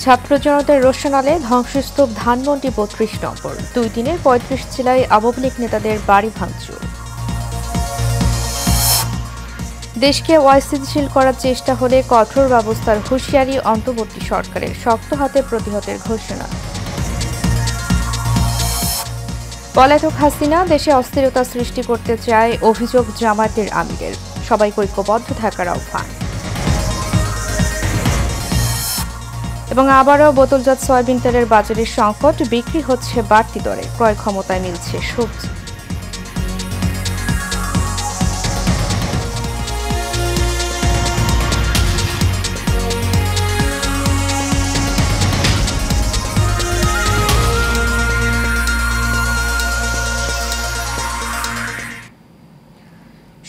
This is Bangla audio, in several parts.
ছাত্র জনতার রোশনালে ধ্বংসস্তূপ ধানমন্ডি ৩২ নম্বর। ২ দিনের ৩৫ জেলায় আওয়ামী লীগ নেতাদের বাড়ি ভাঙচুর। দেশকে অস্থিতিশীল করার চেষ্টা হলে কঠোর ব্যবস্থার হুঁশিয়ারি অন্তর্বর্তী সরকারের, শক্ত হাতে প্রতিহতের ঘোষণা। পলাতক হাসিনা দেশে অস্থিরতা সৃষ্টি করতে চায়, অভিযোগ জামায়াতের আমিরের। সবাইকে ঐক্যবদ্ধ থাকার আহ্বান। এবং আবারও বোতলজাত সয়াবিন তেলের বাজারের সংকট, বিক্রি হচ্ছে বাড়তি দরে, ক্রয় ক্ষমতায় মিলছে সবজি।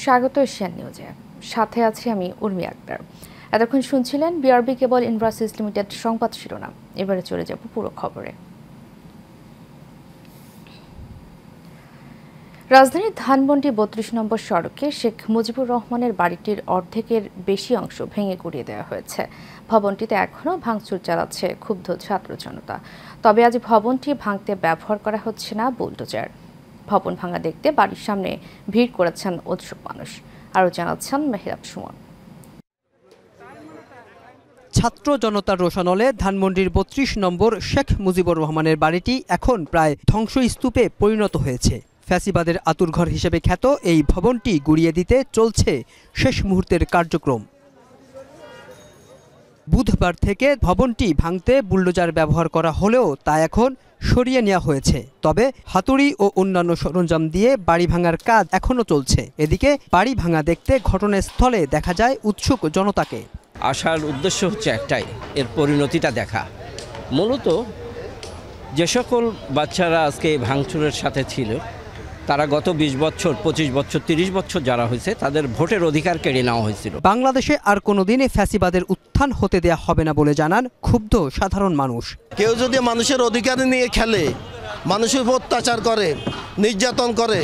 স্বাগত এশিয়ান নিউজে, সাথে আছি আমি উর্মি আক্তার। এতক্ষণ শুনছিলেন বিআরবি কেবল ইন্ডাস্ট্রিজ লিমিটেড সংবাদ শিরোনাম। এবারে চলে যাব পুরো খবরে। রাজধানীর ধানমন্ডি ৩২ নম্বর সড়কে শেখ মুজিবুর রহমানের বাড়িটির অর্ধেকের বেশি অংশ ভেঙে গুড়িয়ে দেওয়া হয়েছে। ভবনটিতে এখনও ভাঙচুর চালাচ্ছে ক্ষুব্ধ ছাত্র জনতা। তবে আজ ভবনটি ভাঙতে ব্যবহার করা হচ্ছে না বুলডোজার। ভবন ভাঙা দেখতে বাড়ির সামনে ভিড় করেছেন উৎসুক মানুষ। আরও জানাচ্ছেন মেহরাব সুমন। ছাত্র জনতার রোশানলে ধানমন্ডির ৩২ নম্বর শেখ মুজিবুর রহমানের বাড়িটি এখন প্রায় ধ্বংসস্তূপে পরিণত হয়েছে। ফ্যাসিবাদের আতুরঘর হিসেবে খ্যাত এই ভবনটি গুড়িয়ে দিতে চলছে শেষ মুহূর্তের কার্যক্রম। বুধবার থেকে ভবনটি ভাঙতে বুলডোজার ব্যবহার করা হলেও তা এখন সরিয়ে নেওয়া হয়েছে। তবে হাতুড়ি ও অন্যান্য সরঞ্জাম দিয়ে বাড়ি ভাঙার কাজ এখনও চলছে। এদিকে বাড়ি ভাঙা দেখতে ঘটনাস্থলে দেখা যায় উৎসুক জনতাকে। আসার উদ্দেশ্য হচ্ছে একটাই, এর পরিণতিটা দেখা। মূলত যে সকল বাচ্চারা আজকে ভাঙচুরের সাথে ছিল, তারা গত ২০ বছর, ২৫ বছর, ৩০ বছর যারা হয়েছে, তাদের ভোটের অধিকার কেড়ে নেওয়া হয়েছিল। বাংলাদেশে আর কোনোদিনই ফ্যাসিবাদের উত্থান হতে দেয়া হবে না বলে জানান ক্ষুব্ধ সাধারণ মানুষ। কেউ যদি মানুষের অধিকার নিয়ে খেলে, মানুষের উপর অত্যাচার করে, নির্যাতন করে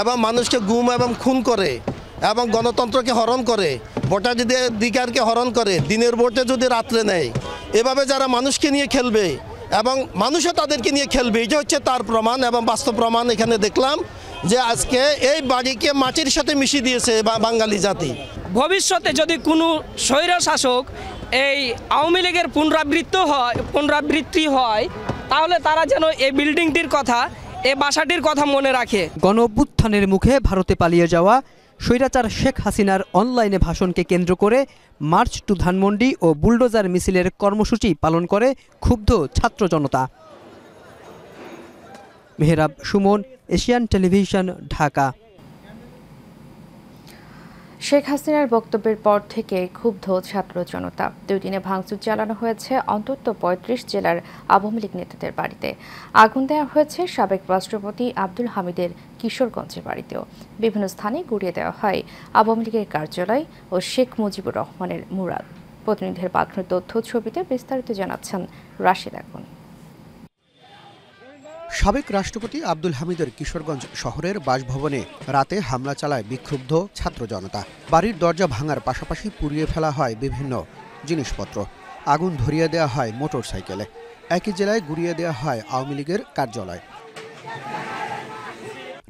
এবং মানুষকে গুম এবং খুন করে এবং গণতন্ত্রকে হরণ করে, ভোটাধিকারকে হরণ করে, দিনের ভোটে যদি রাত্রে নেয়, এভাবে যারা মানুষকে নিয়ে খেলবে এবং মানুষও তাদেরকে নিয়ে খেলবে, এটা হচ্ছে তার প্রমাণ এবং বাস্তব প্রমাণ এখানে দেখলাম যে আজকে এই বাড়িকে মাটির সাথে মিশিয়ে দিয়েছে বাঙালি জাতি। ভবিষ্যতে যদি কোনো স্বৈর শাসক এই আওয়ামী লীগের পুনরাবৃত্তি হয়, তাহলে তারা যেন এই বিল্ডিংটির কথা, এই বাসাটির কথা মনে রাখে। গণ অভ্যুত্থানের মুখে ভারতে পালিয়ে যাওয়া স্বৈরাচার শেখ হাসিনার অনলাইনে ভাষণকে কেন্দ্র করে মার্চ টু ধানমন্ডি ও বুলডোজার মিছিলের কর্মসূচি পালন করে ক্ষুব্ধ ছাত্র জনতা। Mehrab Sumon, Asian Television, Dhaka. শেখ হাসিনার বক্তব্যের পর থেকে ক্ষুব্ধ ছাত্র জনতা। ২ দিনে ভাঙচুর চালানো হয়েছে অন্তত ৩৫ জেলার আওয়ামী লীগ নেতাদের বাড়িতে। আগুন দেওয়া হয়েছে সাবেক রাষ্ট্রপতি আব্দুল হামিদের কিশোরগঞ্জের বাড়িতেও। বিভিন্ন স্থানে গুড়িয়ে দেওয়া হয় আওয়ামী লীগের কার্যালয় ও শেখ মুজিবুর রহমানের মুরাল। প্রতিনিধির পাঠানো তথ্য ছবিতে বিস্তারিত জানাচ্ছেন রাশিদ আগুন। সাবেক রাষ্ট্রপতি আব্দুল হামিদের কিশোরগঞ্জ শহরের বাসভবনে রাতে হামলা চালায় বিক্ষুব্ধ ছাত্র জনতা। বাড়ির দরজা ভাঙার পাশাপাশি পুড়িয়ে ফেলা হয় বিভিন্ন জিনিসপত্র। আগুন ধরিয়ে দেওয়া হয় মোটরসাইকেলে। একই জেলায় গুড়িয়ে দেওয়া হয় আওয়ামী লীগের কার্যালয়।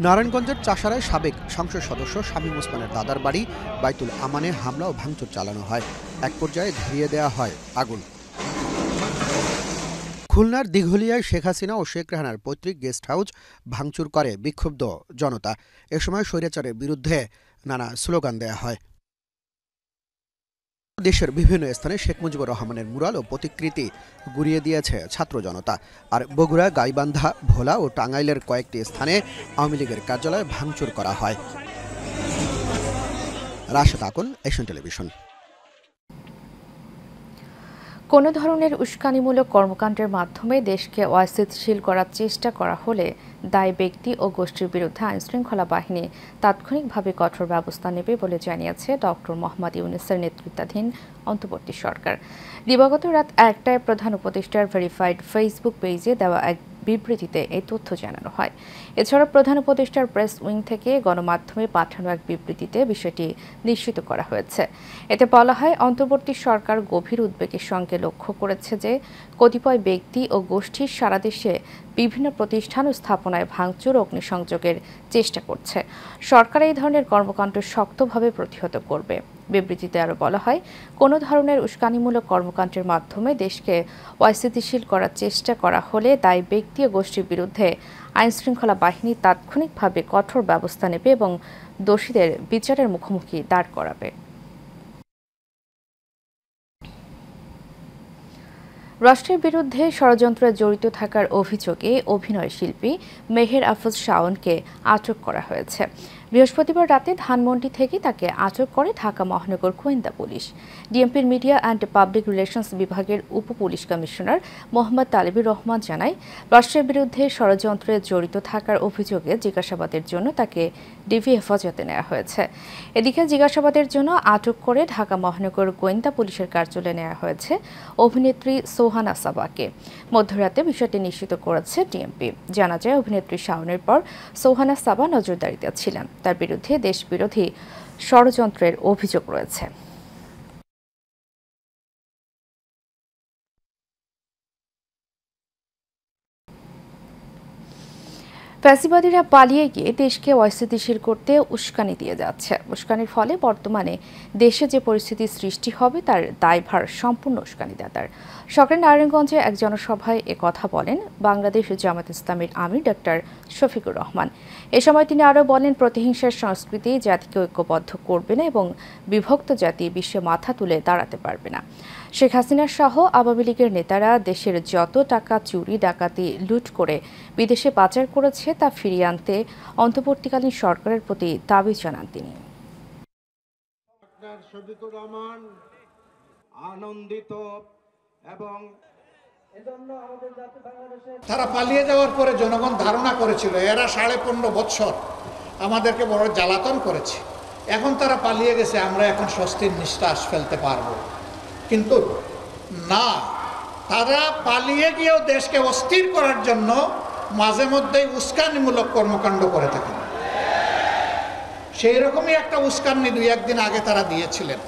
নারায়ণগঞ্জের চাষারায় সাবেক সংসদ সদস্য শামীম ওসমানের দাদার বাড়ি বাইতুল আমানে হামলা ও ভাঙচুর চালানো হয়। এক পর্যায়ে ধরিয়ে দেওয়া হয় আগুন। খুলনার দিঘলিয়ায় শেখ হাসিনা ও শেখ রেহানার পৈতৃক গেস্ট হাউস ভাঙচুর করে বিক্ষুব্ধ জনতা। এ সময় স্বৈরাচারের বিরুদ্ধে নানা স্লোগান দেয়া হয়। দেশের বিভিন্ন স্থানে শেখ মুজিবুর রহমানের মুরাল ও প্রতিকৃতি গুড়িয়ে দিয়েছে ছাত্র জনতা। আর বগুড়া, গাইবান্ধা, ভোলা ও টাঙ্গাইলের কয়েকটি স্থানে আওয়ামী লীগের কার্যালয় ভাঙচুর করা হয়। Rashed Akun, Asian Television. কোনো ধরনের উস্কানিমূলক কর্মকাণ্ডের মাধ্যমে দেশকে অস্থিতিশীল করার চেষ্টা করা হলে দায়ী ব্যক্তি ও গোষ্ঠীর বিরুদ্ধে আইনশৃঙ্খলা বাহিনী তাৎক্ষণিকভাবে কঠোর ব্যবস্থা নেবে বলে জানিয়েছে ডক্টর মোহাম্মদ ইউনূসের নেতৃত্বাধীন অন্তর্বর্তী সরকার। দিবাগত রাত ১টায় প্রধান উপদেষ্টার ভেরিফাইড ফেসবুক পেজে দেওয়া এক বিবৃতিতে এই তথ্য জানানো হয়। এছাড়া প্রধান উপদেষ্টার প্রেস উইং থেকে গণমাধ্যমে পাঠানো এক বিবৃতিতে বিষয়টি নিশ্চিত করা হয়েছে। এতে বলা হয়, অন্তর্বর্তী সরকার গভীর উদ্বেগের সঙ্গে লক্ষ্য করেছে যে কতিপয় ব্যক্তি ও গোষ্ঠীর সারা দেশে বিভিন্ন প্রতিষ্ঠান ও স্থাপনায় ভাঙচুর ও অগ্নিসংযোগের চেষ্টা করছে। সরকার এই ধরনের কর্মকাণ্ড শক্তভাবে প্রতিহত করবে। বিবৃতিতে আরও বলা হয়, কোনো ধরনের উস্কানিমূলক কর্মকাণ্ডের মাধ্যমে দেশকে অস্থিতিশীল করার চেষ্টা করা হলে দায়ী ব্যক্তি ও গোষ্ঠীর বিরুদ্ধে আইনশৃঙ্খলা বাহিনী তাৎক্ষণিকভাবে কঠোর ব্যবস্থা নেবে এবং দোষীদের বিচারের মুখোমুখি দাঁড় করাবে। রাষ্ট্রের বিরুদ্ধে ষড়যন্ত্রে জড়িত থাকার অভিযোগে অভিনয় শিল্পী মেহের আফরোজ শাওনকে আটক করা হয়েছে। বৃহস্পতিবার রাতে ধানমন্ডি থেকে তাকে আটক করে ঢাকা মহানগর গোয়েন্দা পুলিশ। ডিএমপির মিডিয়া অ্যান্ড পাবলিক রিলেশনস বিভাগের উপ পুলিশ কমিশনার মোহাম্মদ তালেবুর রহমান জানায়, রাষ্ট্রের বিরুদ্ধে ষড়যন্ত্রে জড়িত থাকার অভিযোগে জিজ্ঞাসাবাদের জন্য তাকে ডিবি হেফাজতে নেওয়া হয়েছে। এদিকে জিজ্ঞাসাবাদের জন্য আটক করে ঢাকা মহানগর গোয়েন্দা পুলিশের কার্যালয়ে নেওয়া হয়েছে অভিনেত্রী সোহানা সাবাকে। মধ্যরাতে বিষয়টি নিশ্চিত করেছে ডিএমপি। জানা যায়, অভিনেত্রী শাওনের পর সোহানা সাবা নজরদারিতে ছিলেন। তার বিরুদ্ধে দেশবিরোধী ষড়যন্ত্রের অভিযোগ রয়েছে। ফ্যাসিবাদীরা পালিয়ে গিয়ে দেশকে অস্থিতিশীল করতে উস্কানি দিয়ে যাচ্ছে। উস্কানির ফলে বর্তমানে দেশে যে পরিস্থিতি সৃষ্টি হবে তার দায়ভার সম্পূর্ণ উস্কানিদাতার। সকালে নারায়ণগঞ্জে এক জনসভায় কথা বলেন বাংলাদেশ জামাত ইসলামীর আমির ডক্টর শফিকুর রহমান। এ সময় তিনি আরও বলেন, প্রতিহিংসার সংস্কৃতি জাতিকে ঐক্যবদ্ধ করবে না এবং বিভক্ত জাতি বিশ্বে মাথা তুলে দাঁড়াতে পারবে না। শেখ হাসিনা সহ আওয়ামী লীগের নেতারা দেশের যত টাকা চুরি ডাকাতি লুট করে বিদেশে পাচার করেছে তা ফিরিয়ে আনতে অন্তর্বর্তীকালীন সরকারের প্রতি দাবি জানান তিনি। শফিকুর রহমান আনন্দিত এবং তারা পালিয়ে যাওয়ার পরে জনগণ ধারণা করেছিল এরা 15.5 বছর আমাদেরকে বড় জ্বালাতন করেছে, এখন তারা পালিয়ে গেছে, আমরা এখন স্বস্তির নিঃশ্বাস ফেলতে পারবো। কিন্তু না, তারা পালিয়ে গিয়েও দেশকে অস্থির করার জন্য মাঝে মধ্যেই উস্কানিমূলক কর্মকাণ্ড করে থাকেন। সেই রকমই একটা উস্কানি 2-1 দিন আগে তারা দিয়েছিলেন।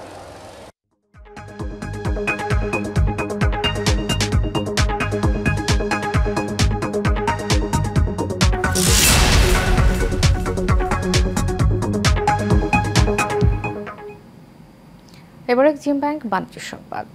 এবার এক্সিম ব্যাংক বাণিজ্য সংবাদ।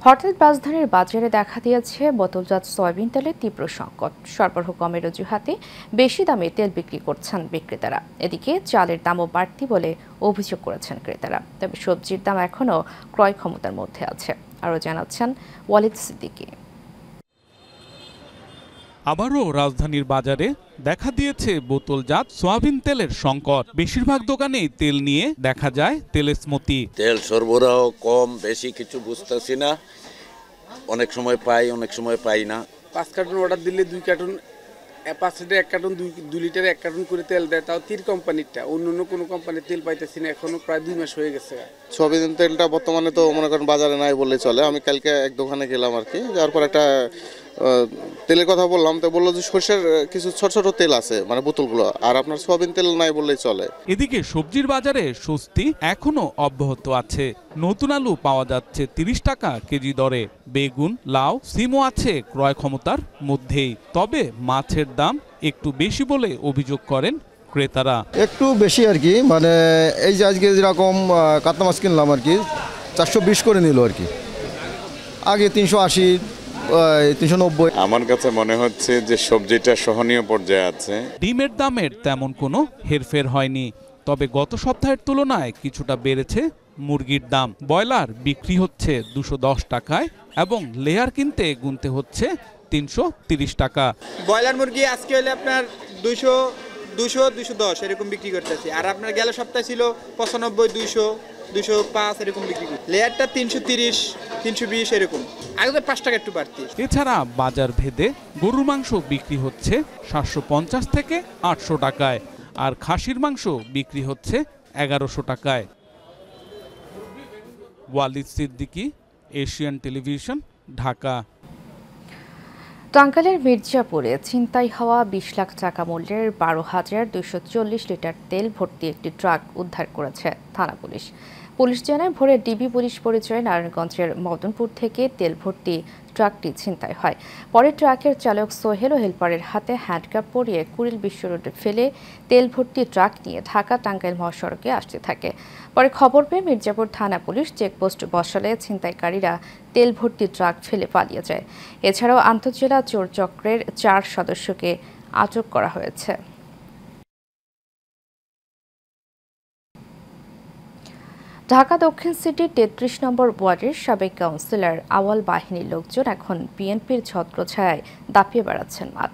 হঠাৎ রাজধানীর বাজারে দেখা দিয়েছে বোতলজাত সয়াবিন তেলের তীব্র সংকট। সরবরাহ কমের অজুহাতে বেশি দামে তেল বিক্রি করছেন বিক্রেতারা। এদিকে চালের দামও বাড়তি বলে অভিযোগ করেছেন ক্রেতারা। তবে সবজির দাম এখনও ক্রয় ক্ষমতার মধ্যে আছে। আরও জানাচ্ছেন ওয়ালিদ সিদ্দিকী। আবারও রাজধানীর বাজারে দেখা দিয়েছে বোতলজাত সয়াবিন তেলের সংকট। বেশিরভাগ দোকানেই তেল নিয়ে দেখা যায় তেলেসমতি। তেল সরবরাহ কম বেশি কিছু বুঝতেছি না, অনেক সময় পাই অনেক সময় পাই না। 5 কার্টুন অর্ডার দিলে 2 cartoon 5 litre 1 cartoon 2 litre 1 cartoon করে তেল দেয়, তাও তীর কোম্পানিরটা। অন্য কোনো কোম্পানির তেল পাইতেছি না, এখনো প্রায় 2 মাস হয়ে গেছে। সয়াবিন তেলটা বর্তমানে তো মনে করেন বাজারে নাই বললেই চলে। আমি কালকে এক দোকানে গেলাম আর কি, যাওয়ার পর একটা তেলের কথা বললাম, তো বললো যে সরষের কিছু ছোট ছোট তেল আছে মানে বোতলগুলো, আর আপনার সয়াবিন তেল নাই বললেই চলে। এদিকে সবজির বাজারে স্বস্তি এখনো অব্যাহত আছে। নতুন আলু পাওয়া যাচ্ছে 30 টাকা কেজি দরে। বেগুন, লাউ, সিমও আছে ক্রয় ক্ষমতার মধ্যেই। তবে মাছের দাম একটু বেশি বলে অভিযোগ করেন ক্রেতারা। একটু বেশি আর কি, মানে এই যে আজকে যেরকম কাতলা মাছ কিনলাম আর কি 420 করে নিল আর কি, আগে 380 390। আমার কাছে মনে হচ্ছে যে সবজিটা সহনীয় পর্যায়ে আছে। ডিমের দামের তেমন কোনো হেরফের হয়নি, তবে গত সপ্তাহের তুলনায় কিছুটা বেড়েছে মুরগির দাম। ব্রয়লার বিক্রি হচ্ছে 210 টাকায় এবং লেয়ার কিনতে গুনতে হচ্ছে 330 টাকা। ব্রয়লার মুরগি আজকে হলে আপনার 200-210 এরকম বিক্রি করতেছি, আর আপনার গেল সপ্তাহে ছিল 95-200-205 এরকম বিক্রি করছি। লেয়ারটা 330-320 এরকম, আগে তো 5 টাকা একটু বাড়তি। এছাড়া বাজার ভেদে গরুর মাংস বিক্রি হচ্ছে 750 থেকে 800 টাকায়, আর খাসির মাংস বিক্রি হচ্ছে 1100 টাকায়। Walid Siddiqui, Asian Television, Dhaka. টাঙ্গাইলের মির্জাপুরে ছিনতাই হওয়া 20 লাখ টাকা মূল্যের 12,240 লিটার তেল ভর্তি একটি ট্রাক উদ্ধার করেছে থানা পুলিশ। পুলিশ জানায় ভোরে ডিবি পুলিশ পরিচয়ে নারায়ণগঞ্জের মদনপুর থেকে তেল ভর্তি ট্রাকটি ছিনতাই হয়। পরে ট্রাকের চালক সোহেল ও হেলপারের হাতে হ্যান্ডকাপ পরিয়ে কুড়িল বিশ্ব রোডে ফেলে তেল ভর্তি ট্রাক নিয়ে ঢাকা টাঙ্গাইল মহাসড়কে আসতে থাকে। পরে খবর পেয়ে মির্জাপুর থানা পুলিশ চেকপোস্ট বসালে ছিনতাইকারীরা তেল ভর্তি ট্রাক ফেলে পালিয়ে যায়। এছাড়াও আন্তঃজেলা চোর চক্রের 4 সদস্যকে আটক করা হয়েছে। ঢাকা দক্ষিণ সিটির 33 নম্বর ওয়ার্ডের সাবেক কাউন্সিলর আওয়াল বাহিনীর লোকজন এখন বিএনপির ছত্রছায়ায় দাপিয়ে বেড়াচ্ছেন মাঠ।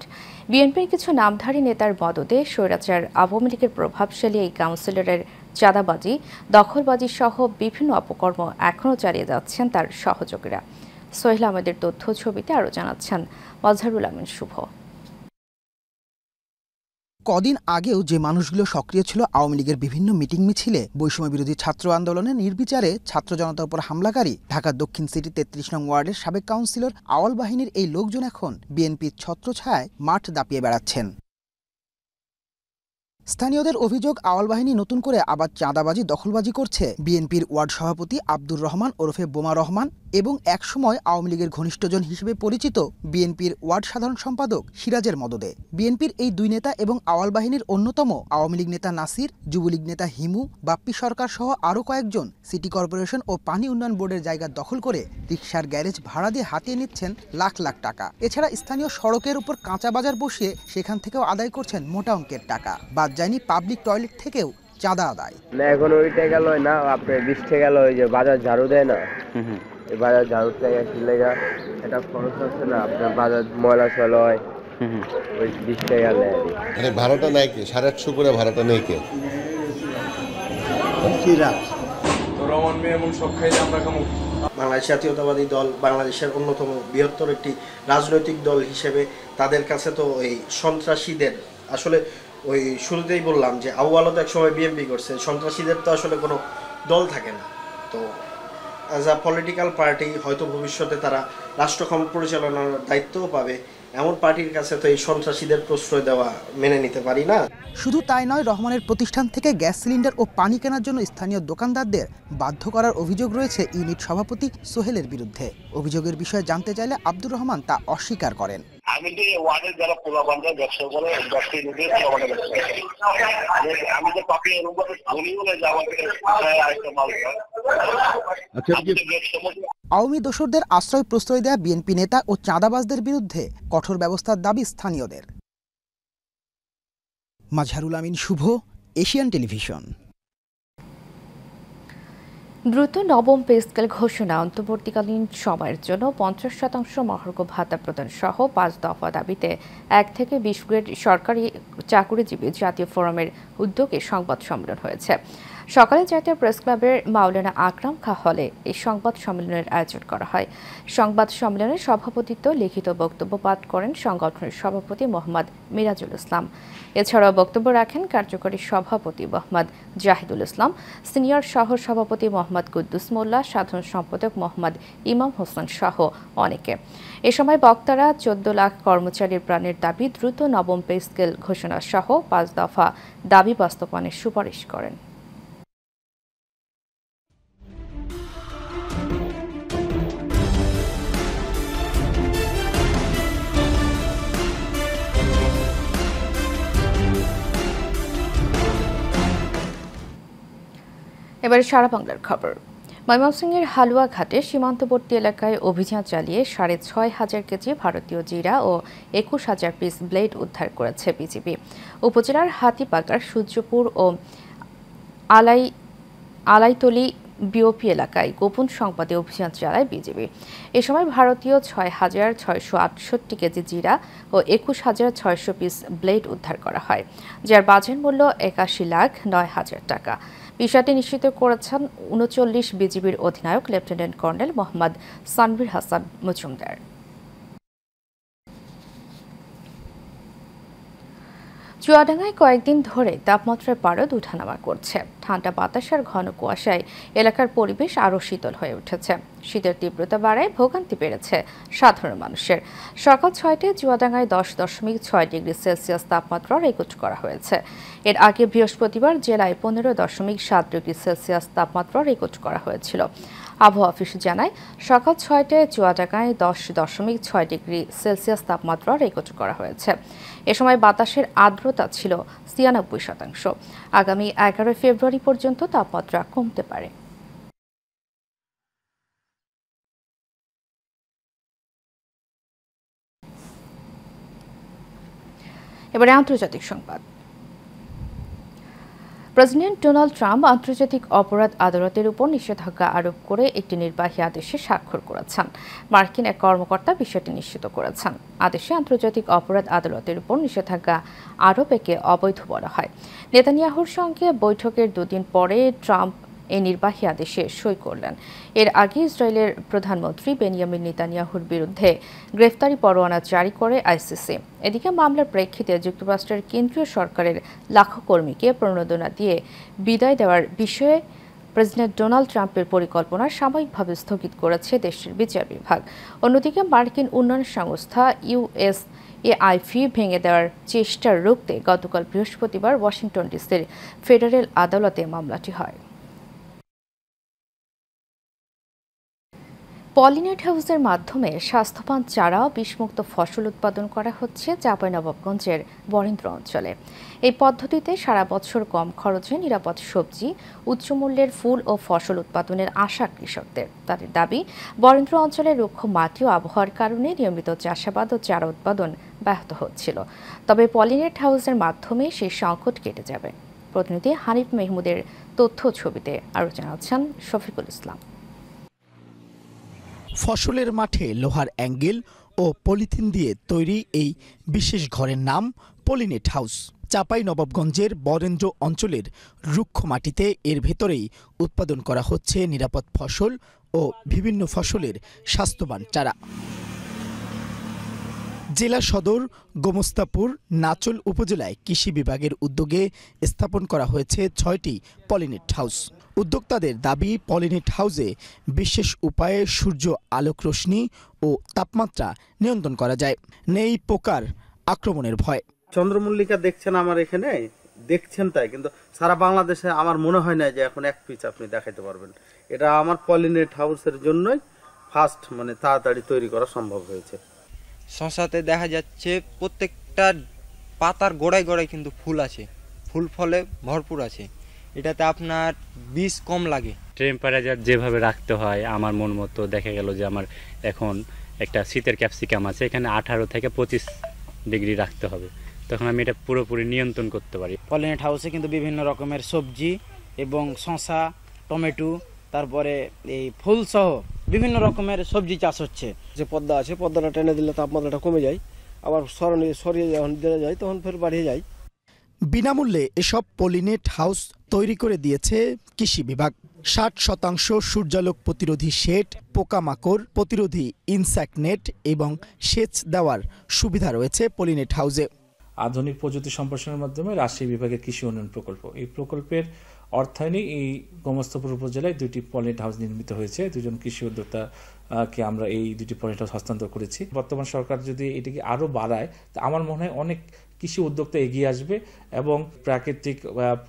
বিএনপির কিছু নামধারী নেতার মদদে স্বৈরাচার আওয়ামী লীগের প্রভাবশালী এই কাউন্সিলরের চাঁদাবাজি, দখলবাজি সহ বিভিন্ন অপকর্ম এখনও চালিয়ে যাচ্ছেন তার সহযোগীরা। সোহেল আহমেদের তথ্য ছবিতে আরও জানাচ্ছেন মজহারুল আমিন শুভ। কদিন আগেও যে মানুষগুলো সক্রিয় ছিল আওয়ামী লীগের বিভিন্ন মিটিং মিছিলে, বৈষম্য বিরোধী ছাত্র আন্দোলনে নির্বিচারে ছাত্র জনতার উপর হামলাকারী ঢাকা দক্ষিণ সিটি 33 নং ওয়ার্ডের সাবেক কাউন্সিলর আওয়াল বাহিনীর এই লোকজন এখন বিএনপির ছত্রছায়ায় মাঠ দাপিয়ে বেড়াচ্ছেন। স্থানীয়দের অভিযোগ, আওয়াল বাহিনী নতুন করে আবার চাঁদাবাজি, দখলবাজি করছে। বিএনপির ওয়ার্ড সভাপতি আব্দুর রহমান ওরফে বোমা রহমান এবং একসময় আওয়ামী লীগের ঘনিষ্ঠজন হিসেবে পরিচিত বিএনপির ওয়ার্ড সাধারণ সম্পাদক সিরাজের মদদে। বিএনপির এই দুই নেতা এবং আওয়াল বাহিনীর অন্যতম আওয়ামী লীগ নেতা নাসির, যুবলীগ নেতা হিমু, বাপ্পি সরকার সহ আরও কয়েকজন সিটি কর্পোরেশন ও পানি উন্নয়ন বোর্ডের জায়গা দখল করে রিকশার গ্যারেজ ভাড়া দিয়ে হাতিয়ে নিচ্ছেন লাখ লাখ টাকা। এছাড়া স্থানীয় সড়কের উপর কাঁচা বাজার বসিয়ে সেখান থেকেও আদায় করছেন মোটা অঙ্কের টাকা। বাদ যায়নি পাবলিক টয়লেট থেকেও চাঁদা আদায়। না এখন ওইটা গেল না, আপনার 20 টাকা গেল, ওই যে বাজার ঝাড়ু দেয় না, এই বাজার ঝাড়ু টাকা কি লেগা এটা খরচ আছে না, আপনার বাজার ময়লা চল হয়, ওই 20 টাকা নেয়। মানে ভাড়াটা নেয় কে? 850 করে ভাড়াটা নেয় কে? বাংলাদেশ জাতীয়তাবাদী দল বাংলাদেশের অন্যতম বৃহত্তর একটি রাজনৈতিক দল হিসেবে তাদের কাছে তো ওই সন্ত্রাসীদের আসলে ওই শুরুতেই বললাম যে আউয়ালও তো একসময় বিএনপি করছে, সন্ত্রাসীদের তো আসলে কোনো দল থাকে না। তো অ্যাজ আ পলিটিক্যাল পার্টি হয়তো ভবিষ্যতে তারা রাষ্ট্র পরিচালনার দায়িত্বও পাবে, এমন পার্টির কাছে তো এই সন্ত্রাসীদের প্রশ্রয় দেওয়া মেনে নিতে পারি না। শুধু তাই নয়, রহমানের প্রতিষ্ঠান থেকে গ্যাস সিলিন্ডার ও পানি কেনার জন্য স্থানীয় দোকানদারদের বাধ্য করার অভিযোগ রয়েছে ইউনিট সভাপতি সোহেলের বিরুদ্ধে। অভিযোগের বিষয়ে জানতে চাইলে আব্দুর রহমান তা অস্বীকার করেন। আমি যে ওয়ার্ডের যারা পোলাপানরা ব্যবসা করে ব্যবসায়ী লোকের আমি যে পাপি অনুভবে ধনী বলে যে আমাকে আরেকটা মাল আওয়ামী দোসরদের আশ্রয় প্রশ্রয় দেয়া বিএনপি নেতা ও চাঁদাবাজদের বিরুদ্ধে কঠোর ব্যবস্থার দাবি স্থানীয়দের। মজহারুল আমিন শুভ, এশিয়ান টেলিভিশন। দ্রুত নবম পে স্কেল ঘোষণা, অন্তর্বর্তীকালীন সময়ের জন্য 50% মহার্ঘ ভাতা প্রদান সহ 5 দফা দাবিতে 1 থেকে 20 গ্রেড সরকারি চাকুরিজীবী জাতীয় ফোরামের উদ্যোগে সংবাদ সম্মেলন হয়েছে। সকালে জাতীয় প্রেস ক্লাবের মাওলানা আকরাম খাঁ হলে এই সংবাদ সম্মেলনের আয়োজন করা হয়। সংবাদ সম্মেলনে সভাপতিত্ব লিখিত বক্তব্য পাঠ করেন সংগঠনের সভাপতি মোহাম্মদ মিরাজুল ইসলাম। এছাড়াও বক্তব্য রাখেন কার্যকরী সভাপতি মোহাম্মদ জাহিদুল ইসলাম, সিনিয়র সহ সভাপতি মোহাম্মদ কুদ্দুস মোল্লা, সাধারণ সম্পাদক মোহাম্মদ ইমাম হোসেন সহ অনেকে। এ সময় বক্তারা 14 লাখ কর্মচারীর প্রাণের দাবি, দ্রুত নবম পে স্কেল ঘোষণা সহ 5 দফা দাবি বাস্তবায়নের সুপারিশ করেন। এবারে সারা বাংলার খবর। ময়মনসিংহের হালুয়াঘাটে সীমান্তবর্তী এলাকায় অভিযান চালিয়ে 6,500 কেজি ভারতীয় জিরা ও 21,000 পিস ব্লেড উদ্ধার করেছে বিজিবি। উপজেলার হাতিবাগার সূর্যপুর ও আলাইতলি বিওপি এলাকায় গোপন সংবাদে অভিযান চালায় বিজিবি। এ সময় ভারতীয় 6,668 কেজি জিরা ও 21,600 পিস ব্লেড উদ্ধার করা হয়, যার বাজার মূল্য 81,09,000 টাকা। বিষয়টি নিশ্চিত করেছেন 39 বিজিবির অধিনায়ক লেফটেন্যান্ট কর্নেল মোহাম্মদ সানভীর হাসান মজুমদার। চুয়াডাঙ্গায় কয়েকদিন ধরে তাপমাত্রার পারদ ওঠানামা করছে। ঠান্ডা বাতাস আর ঘন কুয়াশায় এলাকার পরিবেশ আরও শীতল হয়ে উঠেছে। শীতের তীব্রতা বাড়ায় ভোগান্তি বেড়েছে সাধারণ মানুষের। সকাল ৬টায় চুয়াডাঙ্গায় 10.6 ডিগ্রি সেলসিয়াস তাপমাত্রা রেকর্ড করা হয়েছে। এর আগে বৃহস্পতিবার জেলায় 15.7 ডিগ্রি সেলসিয়াস তাপমাত্রা রেকর্ড করা হয়েছিল। আবহাওয়া অফিস জানায় সকাল ৬টায় চুয়াডাঙ্গায় 10.6 ডিগ্রি সেলসিয়াস তাপমাত্রা রেকর্ড করা হয়েছে। এ সময় বাতাসের আর্দ্রতা ছিল ৯৬%। আগামী ১১ ফেব্রুয়ারি পর্যন্ত তাপমাত্রা কমতে পারে। এবারে আন্তর্জাতিক সংবাদ। প্রেসিডেন্ট ডোনাল্ড ট্রাম্প আন্তর্জাতিক অপরাধ আদালতের উপর নিষেধাজ্ঞা আরোপ করে একটি নির্বাহী আদেশে স্বাক্ষর করেছেন। মার্কিন এক কর্মকর্তা বিষয়টি নিশ্চিত করেছেন। আদেশে আন্তর্জাতিক অপরাধ আদালতের উপর নিষেধাজ্ঞা আরোপ একে অবৈধ বলা হয়। নেতানিয়াহুর সঙ্গে বৈঠকের দুদিন পরে ট্রাম্প এই নির্বাহী আদেশে সই করলেন। এর আগে ইসরায়েলের প্রধানমন্ত্রী বেনিয়ামিন নেতানিয়াহুর বিরুদ্ধে গ্রেফতারি পরোয়ানা জারি করে আইসিসি। এদিকে মামলার প্রেক্ষিতে যুক্তরাষ্ট্রের কেন্দ্রীয় সরকারের লাখো কর্মীকে প্রণোদনা দিয়ে বিদায় দেওয়ার বিষয়ে প্রেসিডেন্ট ডোনাল্ড ট্রাম্পের পরিকল্পনা সাময়িকভাবে স্থগিত করেছে দেশটির বিচার বিভাগ। অন্যদিকে মার্কিন উন্নয়ন সংস্থা USAID ভেঙে দেওয়ার চেষ্টা রুখতে গতকাল বৃহস্পতিবার ওয়াশিংটন ডিসির ফেডারেল আদালতে মামলাটি হয়। পলিনেট হাউসের মাধ্যমে স্বাস্থ্যবান চারা ও বিষমুক্ত ফসল উৎপাদন করা হচ্ছে চাঁপাইনবাবগঞ্জের বরেন্দ্র অঞ্চলে। এই পদ্ধতিতে সারা বছর কম খরচে নিরাপদ সবজি, উচ্চমূল্যের ফুল ও ফসল উৎপাদনের আশা কৃষকদের। তাদের দাবি, বরেন্দ্র অঞ্চলের রুক্ষ মাটি ও আবহাওয়ার কারণে নিয়মিত চাষাবাদ ও চারা উৎপাদন ব্যাহত হচ্ছিল। তবে পলিনেট হাউসের মাধ্যমে সেই সংকট কেটে যাবে। প্রতিনিধি হানিফ মেহমুদের তথ্য ছবিতে আরও জানাচ্ছেন শফিকুল ইসলাম। ফসলের মাঠে লোহার অ্যাঙ্গেল ও পলিথিন দিয়ে তৈরি এই বিশেষ ঘরের নাম পলিনেট হাউস। চাঁপাইনবাবগঞ্জের বরেন্দ্র অঞ্চলের রুক্ষ মাটিতে এর ভেতরেই উৎপাদন করা হচ্ছে নিরাপদ ফসল ও বিভিন্ন ফসলের স্বাস্থ্যবান চারা। জেলা সদর গোমস্তাপুর নাচল উপজেলায় কৃষি বিভাগের উদ্যোগে স্থাপন করা হয়েছে ৬টি পলিনেট হাউস। উদ্যোক্তাদের দাবি, পলিনেট হাউসে বিশেষ উপায়ে সূর্য আলোক রশ্মি ও তাপমাত্রা নিয়ন্ত্রণ করা যায়। নেই পোকার আক্রমণের ভয়। চন্দ্রমল্লিকা দেখছেন আমার এখানে, দেখছেন তাই, কিন্তু সারা বাংলাদেশে আমার মনে হয় না যে এখন এক পিস আপনি দেখাইতে পারবেন। এটা আমার পলিনেট হাউসের জন্যই ফার্স্ট তাড়াতাড়ি তৈরি করা সম্ভব হয়েছে। শশাতে দেখা যাচ্ছে প্রত্যেকটা পাতার গোড়ায় গোড়ায় কিন্তু ফুল আছে, ফুল ফলে ভরপুর আছে। এটাতে আপনার বীজ কম লাগে। টেম্পারেচার যেভাবে রাখতে হয় আমার মন মতো দেখা গেল যে আমার এখন একটা শীতের ক্যাপসিকাম আছে, এখানে 18 থেকে 25 ডিগ্রি রাখতে হবে, তখন আমি এটা পুরোপুরি নিয়ন্ত্রণ করতে পারি। পলিনেট হাউসে কিন্তু বিভিন্ন রকমের সবজি এবং শসা, টমেটো, তারপরে এই ফুল সহ বিভিন্ন রকমের সবজি চাষ হচ্ছে। যে পদ্মা আছে, পদ্মাটা টেনে দিলে তাপমাত্রাটা কমে যায়, আবার সরিয়ে যখন দেওয়া যায় তখন ফের বাড়িয়ে যায়। বিনামূল্যে এসব পলিনেট হাউস তৈরি করে দিয়েছে কৃষি বিভাগ। 60% সূর্যালোক প্রতিরোধী শেড, পোকামাকড় প্রতিরোধী ইনসেক্ট নেট এবং সেচ দেওয়ার সুবিধা রয়েছে পলিনেট হাউসে। আধুনিক প্রযুক্তি সম্প্রসারণের মাধ্যমে রাজশাহী বিভাগের কৃষি উন্নয়ন প্রকল্প, এই প্রকল্পের অর্থায়নে এই গোমস্তাপুর উপজেলায় 2টি পলিনেট হাউস নির্মিত হয়েছে। 2জন কৃষি উদ্যোক্তাকে আমরা এই 2টি পলিনেট হাউস হস্তান্তর করেছি। বর্তমান সরকার যদি এটিকে আরও বাড়ায়, তা আমার মনে হয় অনেক কৃষি উদ্যোক্তা এগিয়ে আসবে এবং প্রাকৃতিক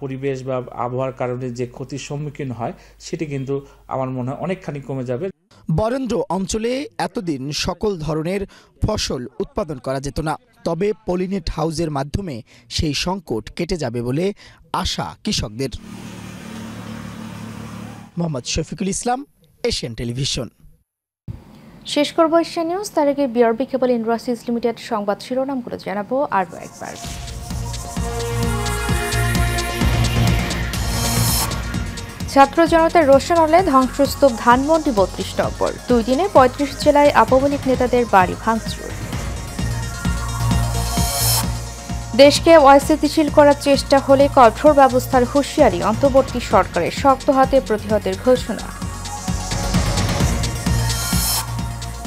পরিবেশ বা আবহাওয়ার কারণে যে ক্ষতির সম্মুখীন হয় সেটি কিন্তু আমার মনে হয় অনেকখানি কমে যাবে। বরেন্দ্র অঞ্চলে এতদিন সকল ধরনের ফসল উৎপাদন করা যেত না, তবে পলিনেট হাউসের মাধ্যমে সেই সংকট কেটে যাবে বলে আশা কৃষকদের। Mohammad Shafiqul Islam, Asian television. শেষ করব এশিয়ান নিউজ। তার আগে বিআরবি কেবল ইন্ডাস্ট্রিজ লিমিটেড সংবাদ শিরোনামগুলো জানাবো আরও একবার। ছাত্র জনতার রোষানলে ধ্বংসস্তূপ ধানমন্ডি 32 নম্বর। 2 দিনে 35 জেলায় আওয়ামী লীগ নেতাদের বাড়ি ভাঙচুর। দেশকে অস্থিতিশীল করার চেষ্টা হলে কঠোর ব্যবস্থার হুঁশিয়ারি অন্তর্বর্তী সরকারের, শক্ত হাতে প্রতিহতের ঘোষণা।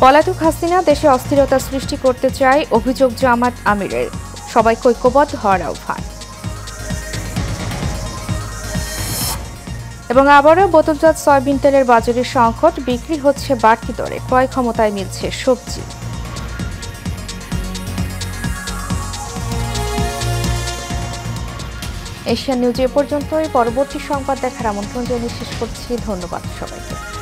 পলাতক হাসিনা দেশে অস্থিরতা সৃষ্টি করতে চায়, অভিযোগ জামাত আমিরের। সবাইকে ঐক্যবদ্ধ হওয়ার আহ্বান। এবং আবারও বোতলজাত সয়াবিন তেলের বাজারে সংকট, বিক্রি হচ্ছে বাড়তি দরে, ক্রয় ক্ষমতায় মিলছে সবজি। এশিয়ান নিউজ এ পর্যন্তই। পরবর্তী সংবাদ দেখার আমন্ত্রণ জানিয়ে শেষ করছি। ধন্যবাদ সবাইকে।